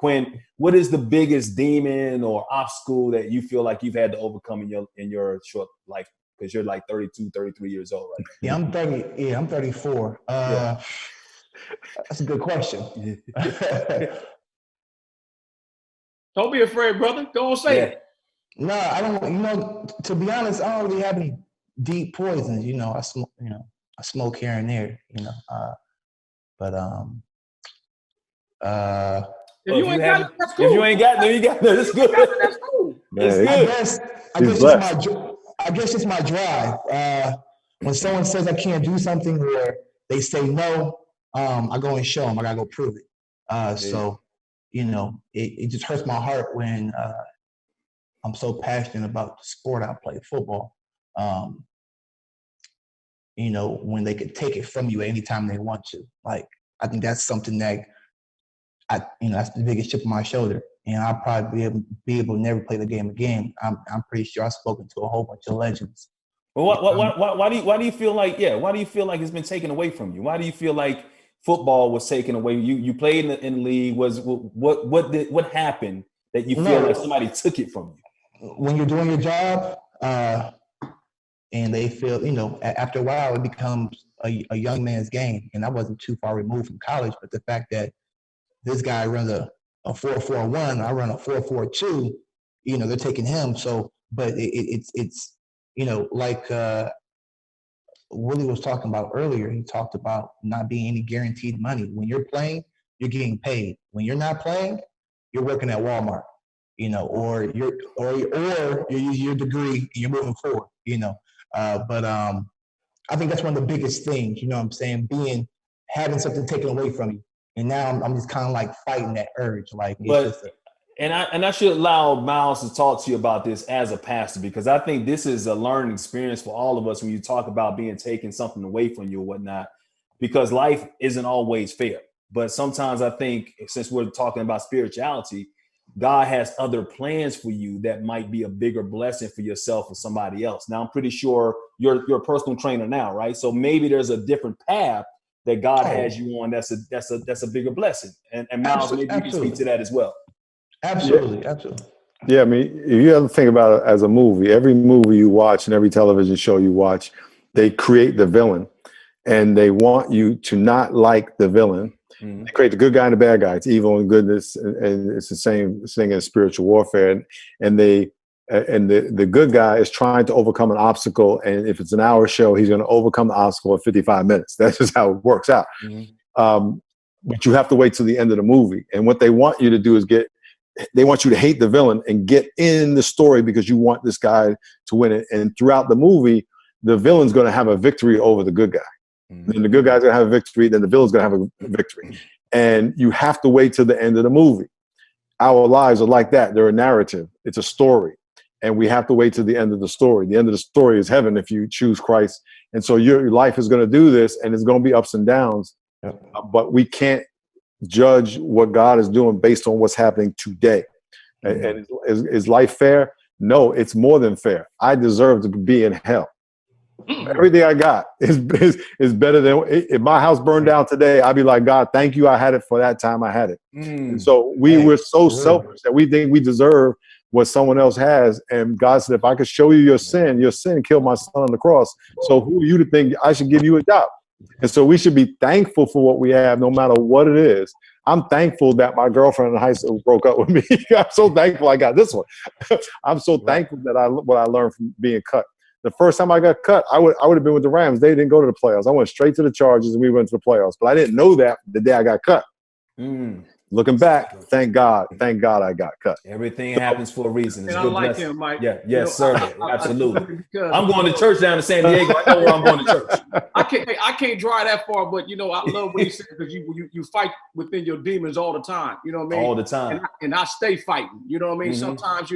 Quinn, what is the biggest demon or obstacle that you feel like you've had to overcome in your short life? Because you're like 32, 33 years old right now. Yeah, I'm 30. Yeah, I'm 34. That's a good question. Don't be afraid, brother. Go on, say it. No, I don't. To be honest, I don't really have any deep poisons. I smoke. I smoke here and there. If you ain't got it, that's cool. If you ain't got no, you got no. That's good. That's cool. That's good. I guess it's my drive. When someone says I can't do something or they say no, I go and show them. I gotta go prove it. So, it just hurts my heart when I'm so passionate about the sport I play, football. When they could take it from you anytime they want to. Like, I think that's something that that's the biggest chip on my shoulder. And I'll probably be able to never play the game again. I'm pretty sure I've spoken to a whole bunch of legends. Well, why do you feel like it's been taken away from you? Why do you feel like football was taken away? You played in the league. What happened that you feel like somebody took it from you? When you're doing your job, and they feel, after a while it becomes a young man's game. And I wasn't too far removed from college, but the fact that this guy runs a 4.41, I run a 4.42, they're taking him. So, but it's like Willie was talking about earlier. He talked about not being any guaranteed money. When you're playing, you're getting paid. When you're not playing, you're working at Walmart, or you're using your degree and you're moving forward, But I think that's one of the biggest things, what I'm saying, having something taken away from you. And now I'm just kind of like fighting that urge. And I should allow Miles to talk to you about this as a pastor, because I think this is a learning experience for all of us when you talk about being taken something away from you or whatnot, because life isn't always fair. But sometimes I think, since we're talking about spirituality, God has other plans for you that might be a bigger blessing for yourself or somebody else. Now, I'm pretty sure you're a personal trainer now, right? So maybe there's a different path that God has you on. That's a bigger blessing. And Miles, maybe you can speak to that as well. Absolutely. Yeah, I mean, if you ever think about it as a movie, every movie you watch and every television show you watch, they create the villain and they want you to not like the villain. They create the good guy and the bad guy. It's evil and goodness, and it's the same thing in spiritual warfare. And the good guy is trying to overcome an obstacle, and if it's an hour show, he's going to overcome the obstacle in 55 minutes. That's just how it works out. But you have to wait till the end of the movie. And what they want you to do is they want you to hate the villain and get in the story because you want this guy to win it. And throughout the movie, the villain's going to have a victory over the good guy. Then the good guy's going to have a victory. Then the villain's going to have a victory. And you have to wait till the end of the movie. Our lives are like that. They're a narrative. It's a story. And we have to wait till the end of the story. The end of the story is heaven if you choose Christ. And so your life is going to do this, and it's going to be ups and downs. But we can't judge what God is doing based on what's happening today. And is life fair? No, it's more than fair. I deserve to be in hell. Everything I got is better than if my house burned down today. I'd be like, God, thank you. I had it for that time I had it. And so we're so selfish that we think we deserve what someone else has. And God said, if I could show you your sin killed my son on the cross. So who are you to think I should give you a job? And so we should be thankful for what we have, no matter what it is. I'm thankful that my girlfriend in high school broke up with me. I'm so thankful I got this one. I'm so thankful that what I learned from being cut. The first time I got cut, I would have been with the Rams. They didn't go to the playoffs. I went straight to the Chargers, and we went to the playoffs. But I didn't know that the day I got cut. Looking back, thank God I got cut. Everything happens for a reason. It's and I like him, Mike. Yeah, yes, sir. Absolutely. I'm going to church down in San Diego. I know where I'm going to church. I can't drive that far, but I love what he said, because you fight within your demons all the time. You know what I mean? All the time. And I stay fighting. You know what I mean? Sometimes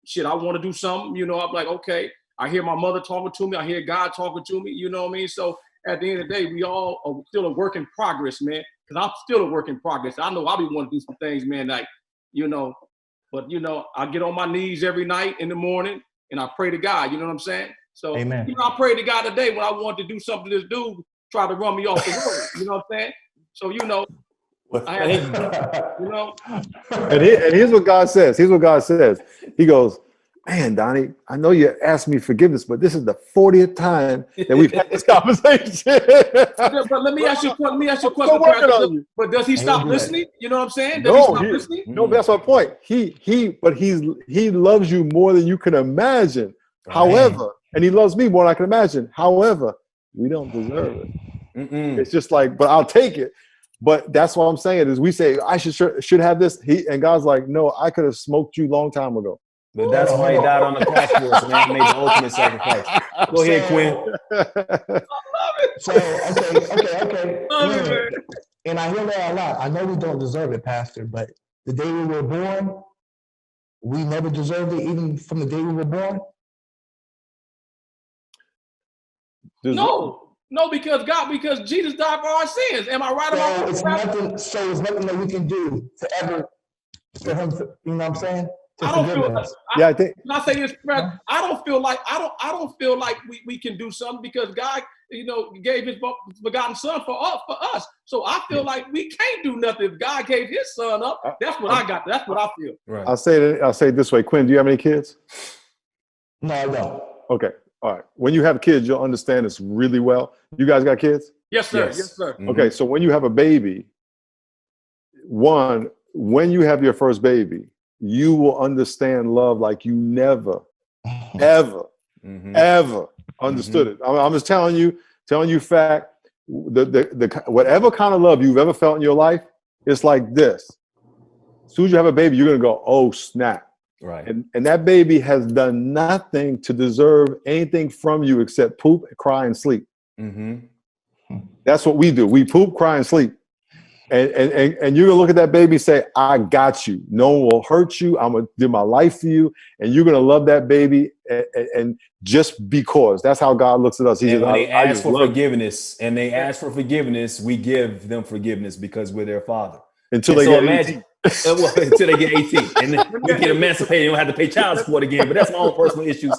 shit, I want to do something. I'm like, okay. I hear my mother talking to me. I hear God talking to me. You know what I mean? So at the end of the day, we all are still a work in progress, man. Because I'm still a work in progress. I know I'll be wanting to do some things, man, like, but, I get on my knees every night in the morning and I pray to God. You know what I'm saying? So, Amen. I prayed to God today when I wanted to do something to this dude, try to run me off the road. You know what I'm saying? So, I had, you know. And here's what God says. Here's what God says. He goes, man, Donnie, I know you asked me forgiveness, but this is the 40th time that we've had this conversation. But let me ask you a question. Still working on you. But does he stop listening? You know what I'm saying? Does No, he stop listening? No, that's my point. He loves you more than you can imagine. Right. However, and he loves me more than I can imagine. However, we don't deserve it. It's just like, but I'll take it. But that's what I'm saying is we say, I should have this. And God's like, no, I could have smoked you a long time ago. But that's why he died on the cross for us, man. He made the ultimate sacrifice. Go ahead, Quinn. So, okay. And I hear that a lot. I know we don't deserve it, Pastor, but the day we were born, we never deserved it, even from the day we were born? No, because Jesus died for our sins. Am I right about that? It's nothing that we can do to ever, for him, you know what I'm saying? I don't feel like, I think. Can I say this, Fred? I don't feel like we can do something because God, gave his begotten son for us. So I feel like we can't do nothing. If God gave his son up, that's what I got. That's what I feel. Right. I'll say it this way. Quinn, do you have any kids? No, I don't. Okay. All right. When you have kids, you'll understand this really well. You guys got kids? Yes, sir. Yes, sir. Mm-hmm. Okay. So when you have a baby, when you have your first baby, you will understand love like you never, ever, ever understood it. I'm just telling you fact. The whatever kind of love you've ever felt in your life, it's like this. As soon as you have a baby, you're gonna go, oh snap. Right. And that baby has done nothing to deserve anything from you except poop, cry, and sleep. That's what we do. We poop, cry, and sleep. And you're gonna look at that baby and say, I got you. No one will hurt you. I'm gonna do my life for you. And you're gonna love that baby and just because. That's how God looks at us. When they ask for forgiveness, we give them forgiveness because we're their father. Until they get 18. Until they get 18. And then we get emancipated. You don't have to pay child support again. But that's my own personal issues.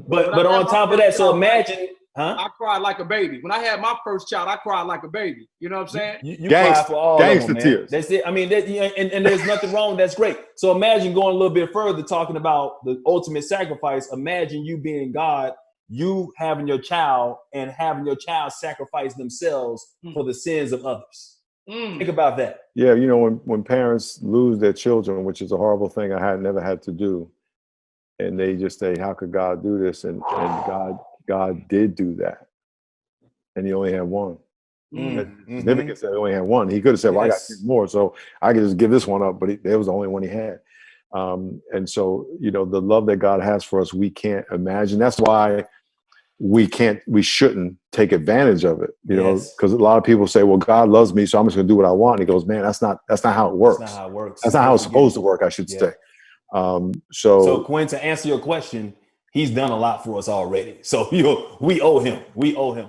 But on top of that, so imagine. I cried like a baby. When I had my first child, I cried like a baby. You know what I'm saying? You cry for all of them, man. Tears. That's it. I mean, and there's nothing wrong. That's great. So imagine going a little bit further, talking about the ultimate sacrifice. Imagine you being God, you having your child and having your child sacrifice themselves for the sins of others. Think about that. Yeah, when parents lose their children, which is a horrible thing I had never had to do, and they just say, how could God do this? And God did do that. And he only had one. Significance that he only had one. He could have said, well, I got two more, so I could just give this one up, but it was the only one he had. And so, the love that God has for us, we can't imagine. That's why we shouldn't take advantage of it, because a lot of people say, well, God loves me, so I'm just going to do what I want. And he goes, man, that's not how it works. That's not how it works. That's not how it's supposed to work, I should say. So Quinn, to answer your question, he's done a lot for us already. So we owe him.